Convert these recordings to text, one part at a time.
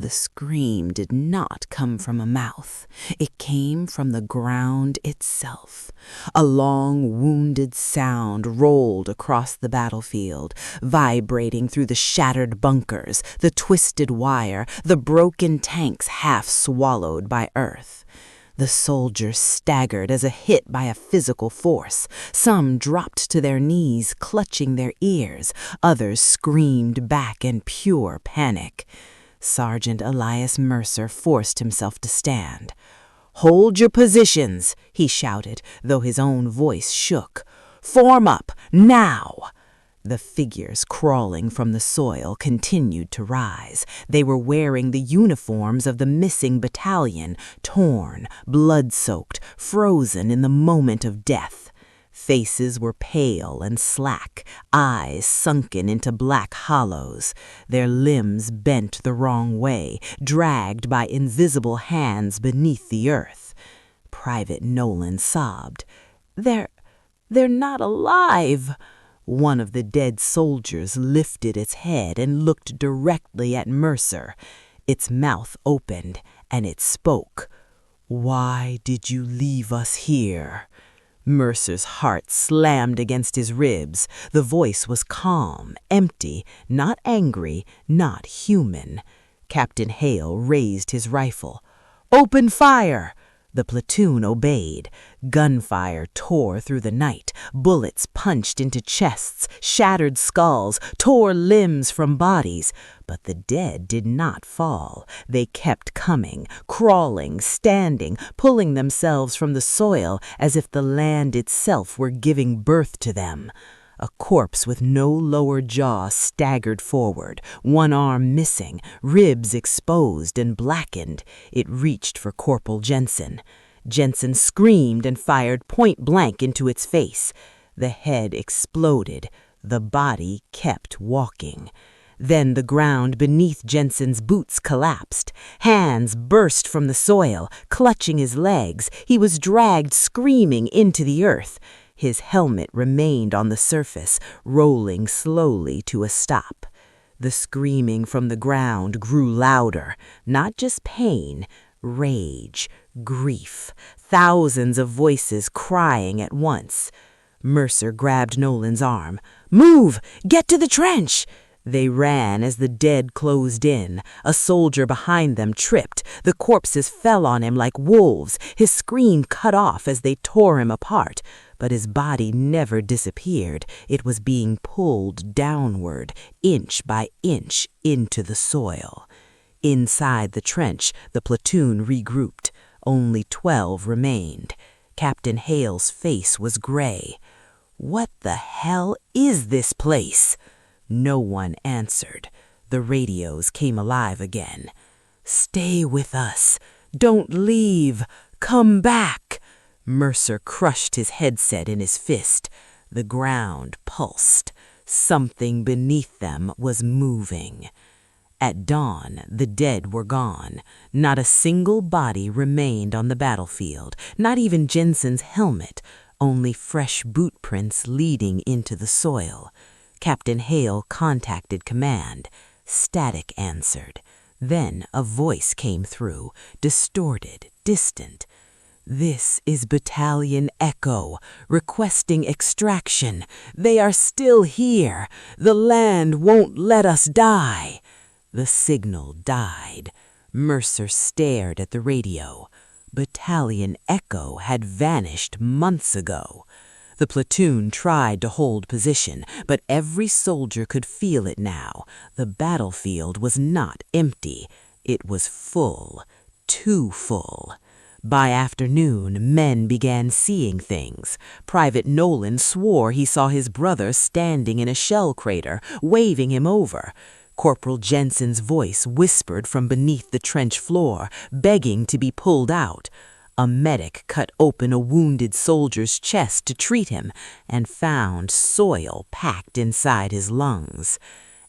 The scream did not come from a mouth. It came from the ground itself. A long, wounded sound rolled across the battlefield, vibrating through the shattered bunkers, the twisted wire, the broken tanks half swallowed by earth. The soldiers staggered as if hit by a physical force. Some dropped to their knees, clutching their ears. Others screamed back in pure panic. Sergeant Elias Mercer forced himself to stand. "Hold your positions," he shouted, though his own voice shook. "Form up, now!" The figures crawling from the soil continued to rise. They were wearing the uniforms of the missing battalion, torn, blood-soaked, frozen in the moment of death. Faces were pale and slack, eyes sunken into black hollows, their limbs bent the wrong way, dragged by invisible hands beneath the earth. Private Nolan sobbed. They're not alive." One of the dead soldiers lifted its head and looked directly at Mercer. Its mouth opened, and it spoke. "Why did you leave us here?" Mercer's heart slammed against his ribs. The voice was calm, empty, not angry, not human. Captain Hale raised his rifle. "Open fire!" The platoon obeyed. Gunfire tore through the night. Bullets punched into chests, shattered skulls, tore limbs from bodies. But the dead did not fall. They kept coming, crawling, standing, pulling themselves from the soil as if the land itself were giving birth to them. A corpse with no lower jaw staggered forward, one arm missing, ribs exposed and blackened. It reached for Corporal Jensen. Jensen screamed and fired point blank into its face. The head exploded. The body kept walking. Then the ground beneath Jensen's boots collapsed. Hands burst from the soil, clutching his legs. He was dragged screaming into the earth. His helmet remained on the surface, rolling slowly to a stop. The screaming from the ground grew louder, not just pain, rage, grief, thousands of voices crying at once. Mercer grabbed Nolan's arm. "Move! Get to the trench!" They ran as the dead closed in. A soldier behind them tripped. The corpses fell on him like wolves. His scream cut off as they tore him apart. But his body never disappeared. It was being pulled downward, inch by inch, into the soil. Inside the trench, the platoon regrouped. Only 12 remained. Captain Hale's face was gray. "What the hell is this place?" No one answered. The radios came alive again. "Stay with us. Don't leave. Come back." Mercer crushed his headset in his fist. The ground pulsed. Something beneath them was moving. At dawn, the dead were gone. Not a single body remained on the battlefield, not even Jensen's helmet, only fresh boot prints leading into the soil. Captain Hale contacted command. Static answered. Then a voice came through, distorted, distant. "This is Battalion Echo, requesting extraction. They are still here. The land won't let us die." The signal died. Mercer stared at the radio. Battalion Echo had vanished months ago. The platoon tried to hold position, but every soldier could feel it now. The battlefield was not empty. It was full, too full. By afternoon, men began seeing things. Private Nolan swore he saw his brother standing in a shell crater, waving him over. Corporal Jensen's voice whispered from beneath the trench floor, begging to be pulled out. A medic cut open a wounded soldier's chest to treat him and found soil packed inside his lungs.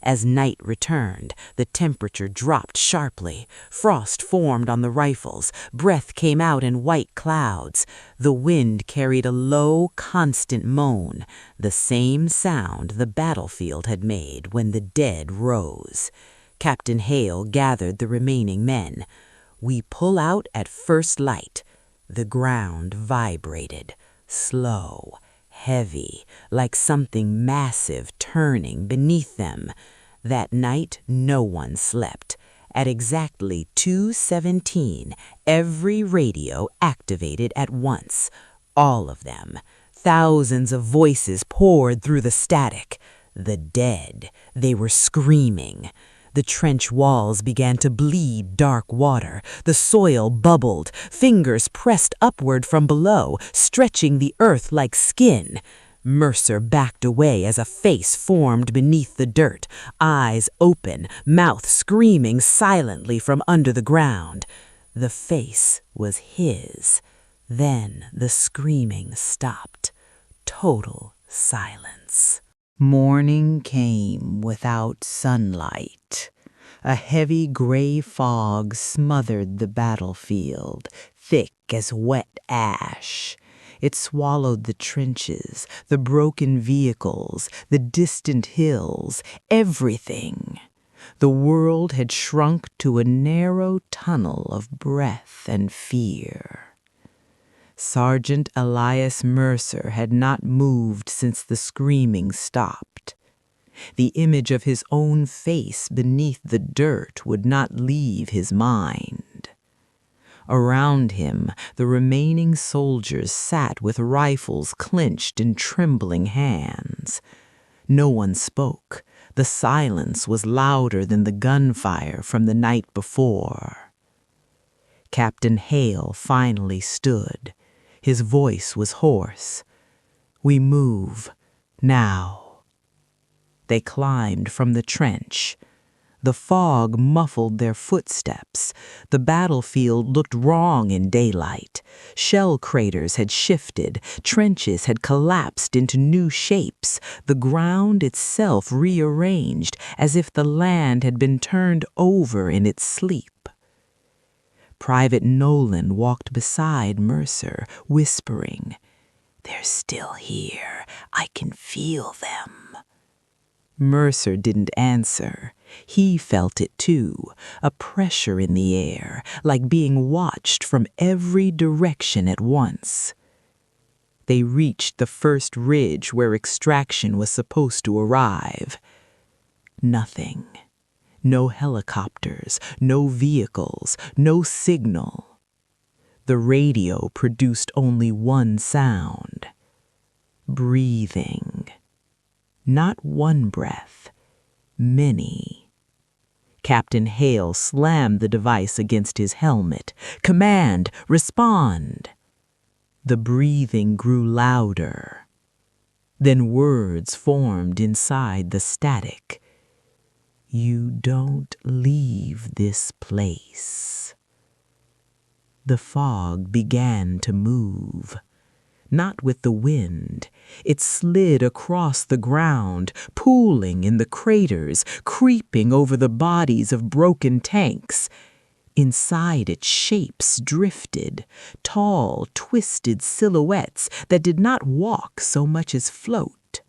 As night returned, the temperature dropped sharply. Frost formed on the rifles. Breath came out in white clouds. The wind carried a low, constant moan, the same sound the battlefield had made when the dead rose. Captain Hale gathered the remaining men. We pull out at first light. The ground vibrated, slow, heavy, like something massive turning beneath them. That night, no one slept. At exactly 2:17, every radio activated at once. All of them. Thousands of voices poured through the static. The dead. They were screaming. The trench walls began to bleed dark water. The soil bubbled. Fingers pressed upward from below, stretching the earth like skin. Mercer backed away as a face formed beneath the dirt, eyes open, mouth screaming silently from under the ground. The face was his. Then the screaming stopped. Total silence. Morning came without sunlight. A heavy gray fog smothered the battlefield, thick as wet ash. It swallowed the trenches, the broken vehicles, the distant hills, everything. The world had shrunk to a narrow tunnel of breath and fear. Sergeant Elias Mercer had not moved since the screaming stopped. The image of his own face beneath the dirt would not leave his mind. Around him, the remaining soldiers sat with rifles clenched in trembling hands. No one spoke. The silence was louder than the gunfire from the night before. Captain Hale finally stood. His voice was hoarse. "We move. Now." They climbed from the trench. The fog muffled their footsteps. The battlefield looked wrong in daylight. Shell craters had shifted. Trenches had collapsed into new shapes. The ground itself rearranged, as if the land had been turned over in its sleep. Private Nolan walked beside Mercer, whispering, "They're still here. I can feel them." Mercer didn't answer. He felt it too, a pressure in the air, like being watched from every direction at once. They reached the first ridge where extraction was supposed to arrive. Nothing. No helicopters, no vehicles, no signal. The radio produced only one sound. Breathing. Not one breath, many. Captain Hale slammed the device against his helmet. "Command! Respond!" The breathing grew louder. Then words formed inside the static. "You don't leave this place." The fog began to move. Not with the wind. It slid across the ground, pooling in the craters, creeping over the bodies of broken tanks. Inside it, shapes drifted, tall, twisted silhouettes that did not walk so much as float.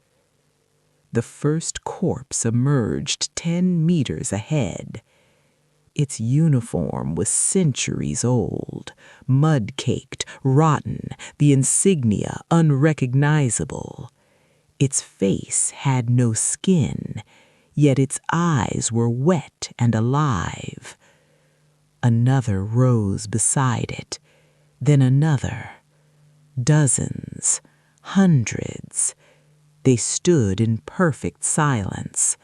The first corpse emerged 10 meters ahead. Its uniform was centuries old, mud-caked, rotten, the insignia unrecognizable. Its face had no skin, yet its eyes were wet and alive. Another rose beside it, then another. Dozens, hundreds. They stood in perfect silence.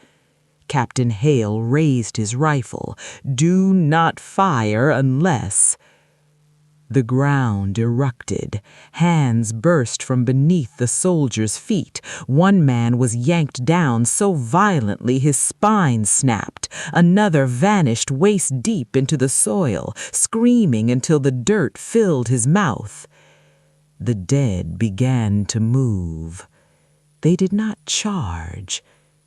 Captain Hale raised his rifle. "Do not fire unless—" The ground erupted. Hands burst from beneath the soldiers' feet. One man was yanked down so violently his spine snapped. Another vanished waist-deep into the soil, screaming until the dirt filled his mouth. The dead began to move. They did not charge.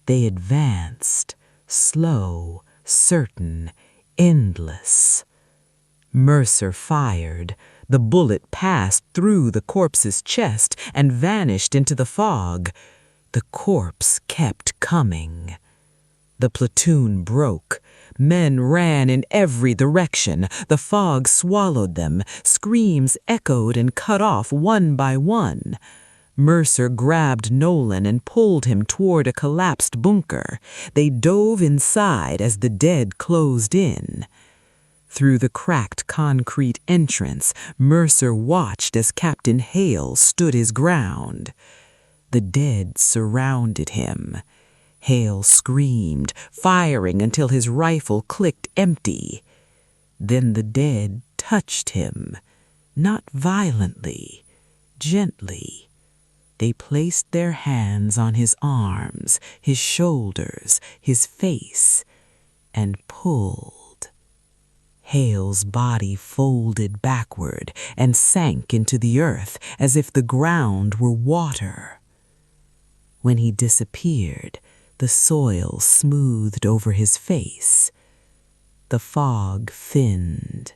They advanced, slow, certain, endless. Mercer fired. The bullet passed through the corpse's chest and vanished into the fog. The corpse kept coming. The platoon broke. Men ran in every direction. The fog swallowed them. Screams echoed and cut off one by one. Mercer grabbed Nolan and pulled him toward a collapsed bunker. They dove inside as the dead closed in. Through the cracked concrete entrance, Mercer watched as Captain Hale stood his ground. The dead surrounded him. Hale screamed, firing until his rifle clicked empty. Then the dead touched him, not violently, gently. They placed their hands on his arms, his shoulders, his face, and pulled. Hale's body folded backward and sank into the earth as if the ground were water. When he disappeared, the soil smoothed over his face. The fog thinned.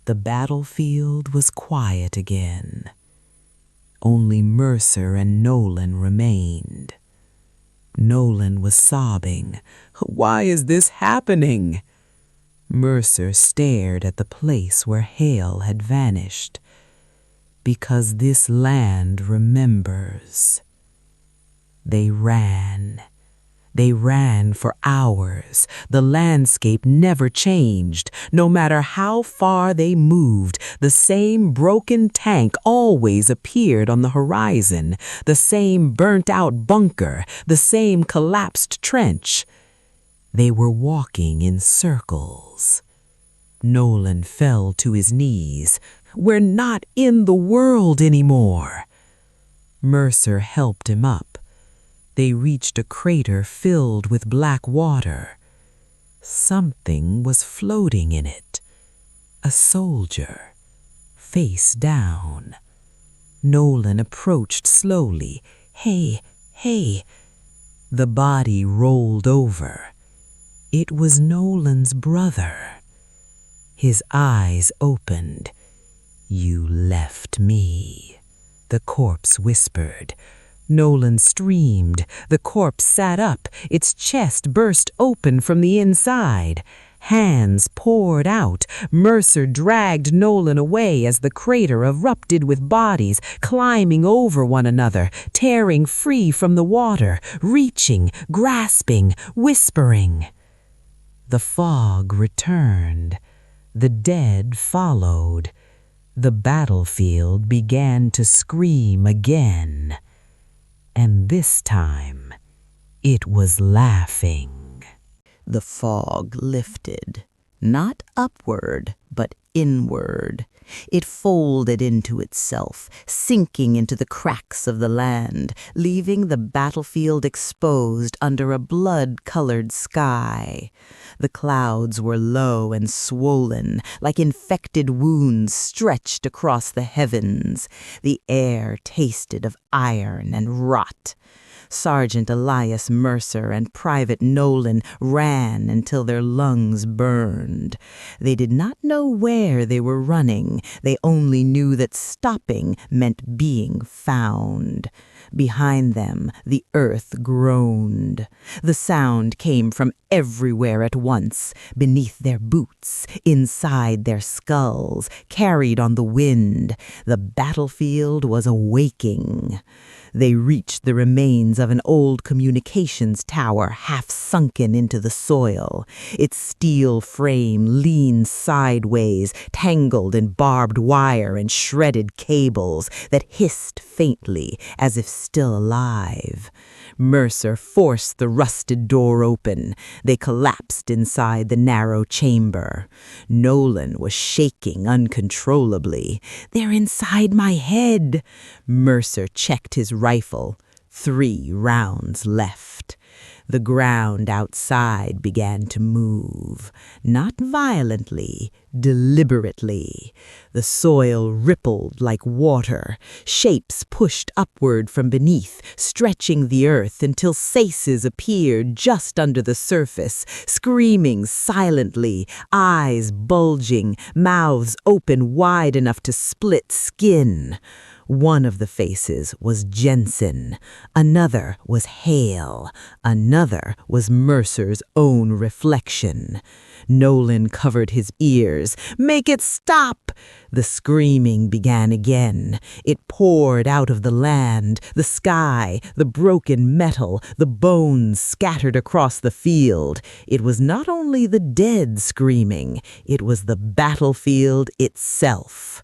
The battlefield was quiet again. Only Mercer and Nolan remained. Nolan was sobbing. "Why is this happening?" Mercer stared at the place where Hale had vanished. "Because this land remembers." They ran. They ran for hours. The landscape never changed. No matter how far they moved, the same broken tank always appeared on the horizon, the same burnt-out bunker, the same collapsed trench. They were walking in circles. Nolan fell to his knees. "We're not in the world anymore." Mercer helped him up. They reached a crater filled with black water. Something was floating in it. A soldier, face down. Nolan approached slowly. "Hey, hey." The body rolled over. It was Nolan's brother. His eyes opened. "You left me," the corpse whispered. Nolan streamed. The corpse sat up. Its chest burst open from the inside. Hands poured out. Mercer dragged Nolan away as the crater erupted with bodies climbing over one another, tearing free from the water, reaching, grasping, whispering. The fog returned. The dead followed. The battlefield began to scream again. And this time, it was laughing. The fog lifted, not upward, but inward. It folded into itself, sinking into the cracks of the land, leaving the battlefield exposed under a blood-colored sky. The clouds were low and swollen, like infected wounds stretched across the heavens. The air tasted of iron and rot. Sergeant Elias Mercer and Private Nolan ran until their lungs burned. They did not know where they were running. They only knew that stopping meant being found. Behind them, the earth groaned. The sound came from everywhere at once, beneath their boots, inside their skulls, carried on the wind. The battlefield was awaking. They reached the remains of an old communications tower half sunken into the soil. Its steel frame leaned sideways, tangled in barbed wire and shredded cables that hissed faintly as if still alive. Mercer forced the rusted door open. They collapsed inside the narrow chamber. Nolan was shaking uncontrollably. "They're inside my head." Mercer checked his rifle. 3 rounds left. The ground outside began to move, not violently, deliberately. The soil rippled like water. Shapes pushed upward from beneath, stretching the earth until faces appeared just under the surface, screaming silently, eyes bulging, mouths open wide enough to split skin. One of the faces was Jensen, another was Hale, another was Mercer's own reflection. Nolan covered his ears. "Make it stop!" The screaming began again. It poured out of the land, the sky, the broken metal, the bones scattered across the field. It was not only the dead screaming, it was the battlefield itself.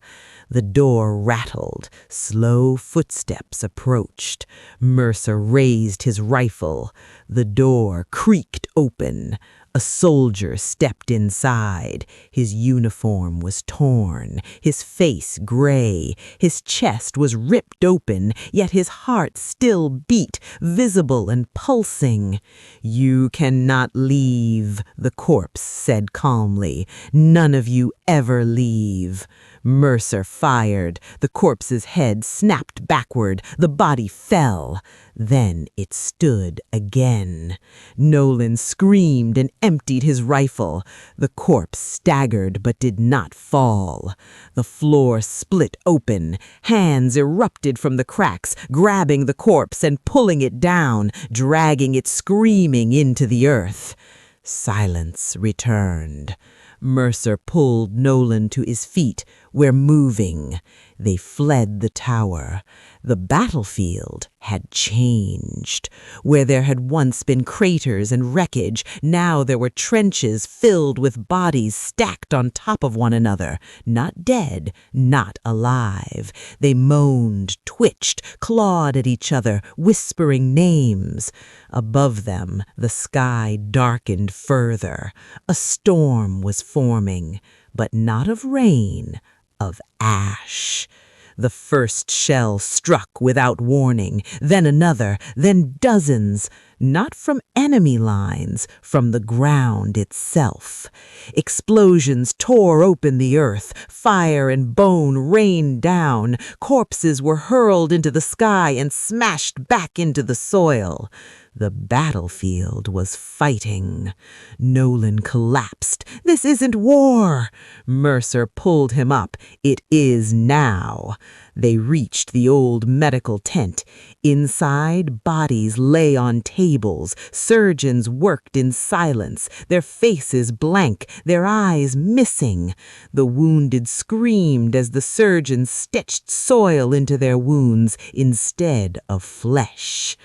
The door rattled. Slow footsteps approached. Mercer raised his rifle. The door creaked open. A soldier stepped inside. His uniform was torn, his face gray, his chest was ripped open, yet his heart still beat, visible and pulsing. "You cannot leave," the corpse said calmly. "None of you ever leave." Mercer fired. The corpse's head snapped backward. The body fell. Then it stood again. Nolan screamed and emptied his rifle. The corpse staggered but did not fall. The floor split open. Hands erupted from the cracks, grabbing the corpse and pulling it down, dragging it screaming into the earth. Silence returned. Mercer pulled Nolan to his feet. "We're moving." They fled the tower. The battlefield had changed. Where there had once been craters and wreckage, now there were trenches filled with bodies stacked on top of one another. Not dead, not alive. They moaned, twitched, clawed at each other, whispering names. Above them, the sky darkened further. A storm was forming, but not of rain, of ash. The first shell struck without warning, then another, then dozens, not from enemy lines, from the ground itself. Explosions tore open the earth, fire and bone rained down, corpses were hurled into the sky and smashed back into the soil. The battlefield was fighting. Nolan collapsed. "This isn't war!" Mercer pulled him up. "It is now." They reached the old medical tent. Inside, bodies lay on tables. Surgeons worked in silence, their faces blank, their eyes missing. The wounded screamed as the surgeons stitched soil into their wounds instead of flesh.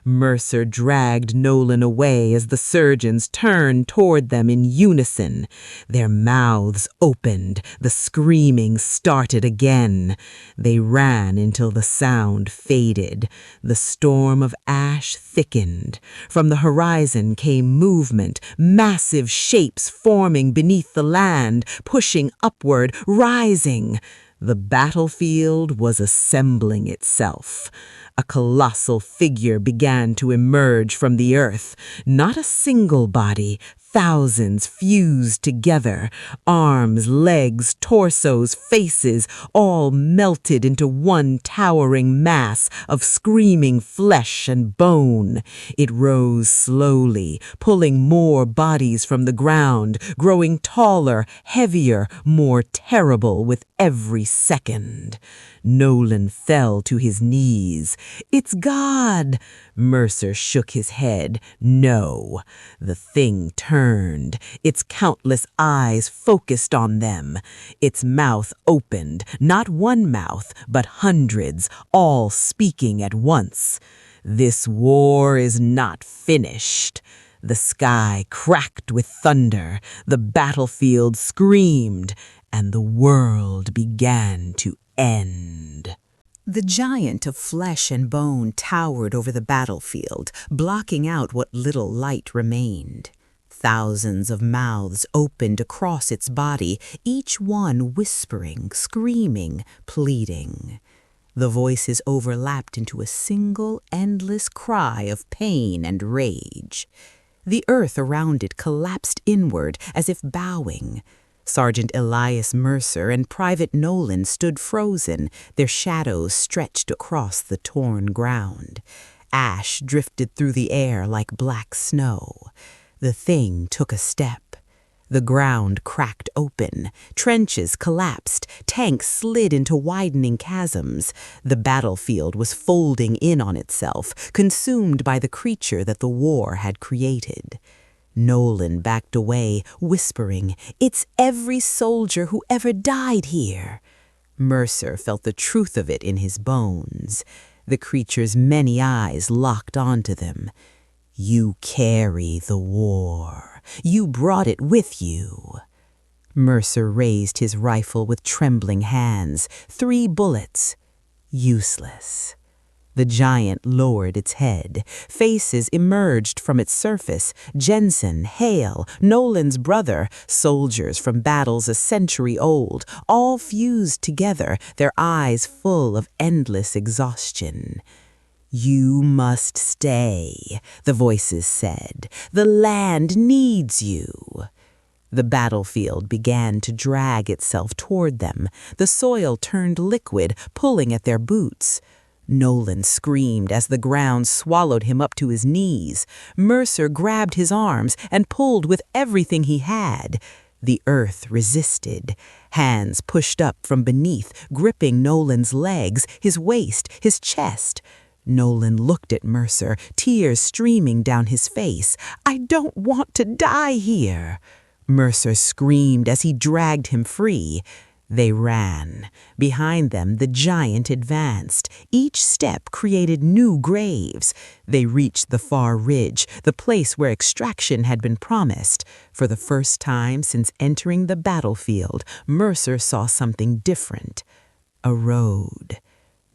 Mercer dragged Nolan away as the surgeons turned toward them in unison. Their mouths opened. The screaming started again. They ran until the sound faded. The storm of ash thickened. From the horizon came movement, massive shapes forming beneath the land, pushing upward, rising. The battlefield was assembling itself. A colossal figure began to emerge from the earth. Not a single body, thousands fused together. Arms, legs, torsos, faces, all melted into one towering mass of screaming flesh and bone. It rose slowly, pulling more bodies from the ground, growing taller, heavier, more terrible with every second. Nolan fell to his knees. "It's God!" Mercer shook his head. "No." The thing turned. Its countless eyes focused on them. Its mouth opened, not one mouth, but hundreds, all speaking at once. "This war is not finished." The sky cracked with thunder. The battlefield screamed, and the world began to end. The giant of flesh and bone towered over the battlefield, blocking out what little light remained. Thousands of mouths opened across its body, each one whispering, screaming, pleading. The voices overlapped into a single, endless cry of pain and rage. The earth around it collapsed inward as if bowing. Sergeant Elias Mercer and Private Nolan stood frozen, their shadows stretched across the torn ground. Ash drifted through the air like black snow. The thing took a step. The ground cracked open, trenches collapsed, tanks slid into widening chasms. The battlefield was folding in on itself, consumed by the creature that the war had created. Nolan backed away, whispering, "It's every soldier who ever died here." Mercer felt the truth of it in his bones. The creature's many eyes locked onto them. "You carry the war. You brought it with you." Mercer raised his rifle with trembling hands. 3 bullets. Useless. The giant lowered its head. Faces emerged from its surface. Jensen, Hale, Nolan's brother, soldiers from battles a century old, all fused together, their eyes full of endless exhaustion. "You must stay," the voices said. "The land needs you." The battlefield began to drag itself toward them. The soil turned liquid, pulling at their boots. Nolan screamed as the ground swallowed him up to his knees. Mercer grabbed his arms and pulled with everything he had. The earth resisted. Hands pushed up from beneath, gripping Nolan's legs, his waist, his chest. Nolan looked at Mercer, tears streaming down his face. "I don't want to die here." Mercer screamed as he dragged him free. They ran. Behind them, the giant advanced. Each step created new graves. They reached the far ridge, the place where extraction had been promised. For the first time since entering the battlefield, Mercer saw something different. A road.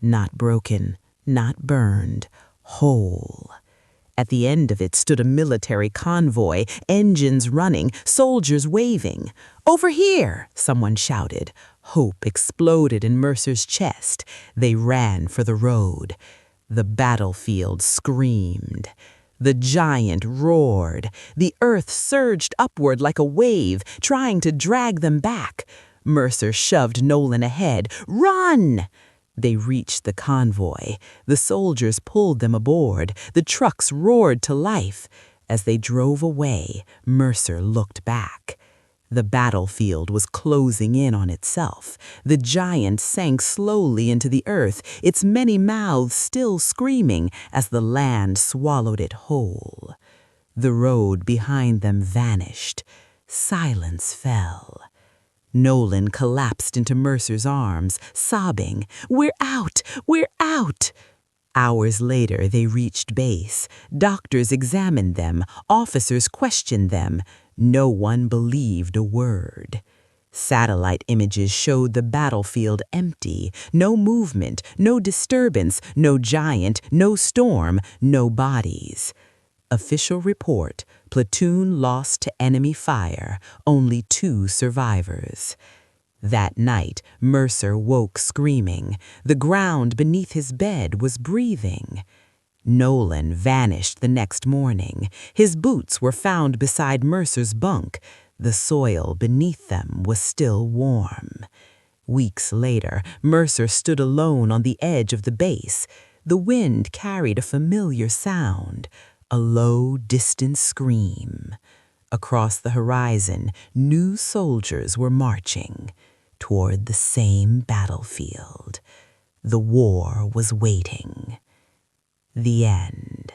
Not broken, not burned, whole. At the end of it stood a military convoy, engines running, soldiers waving. "Over here!" someone shouted. Hope exploded in Mercer's chest. They ran for the road. The battlefield screamed. The giant roared. The earth surged upward like a wave, trying to drag them back. Mercer shoved Nolan ahead. "Run!" They reached the convoy. The soldiers pulled them aboard. The trucks roared to life. As they drove away, Mercer looked back. The battlefield was closing in on itself. The giant sank slowly into the earth, its many mouths still screaming as the land swallowed it whole. The road behind them vanished. Silence fell. Nolan collapsed into Mercer's arms, sobbing, "We're out! We're out!" Hours later, they reached base. Doctors examined them. Officers questioned them. No one believed a word. Satellite images showed the battlefield empty. No movement, no disturbance, no giant, no storm, no bodies. Official report: platoon lost to enemy fire, only 2 survivors. That night, Mercer woke screaming. The ground beneath his bed was breathing. Nolan vanished the next morning. His boots were found beside Mercer's bunk. The soil beneath them was still warm. Weeks later, Mercer stood alone on the edge of the base. The wind carried a familiar sound. A low, distant scream. Across the horizon, new soldiers were marching toward the same battlefield. The war was waiting. The end.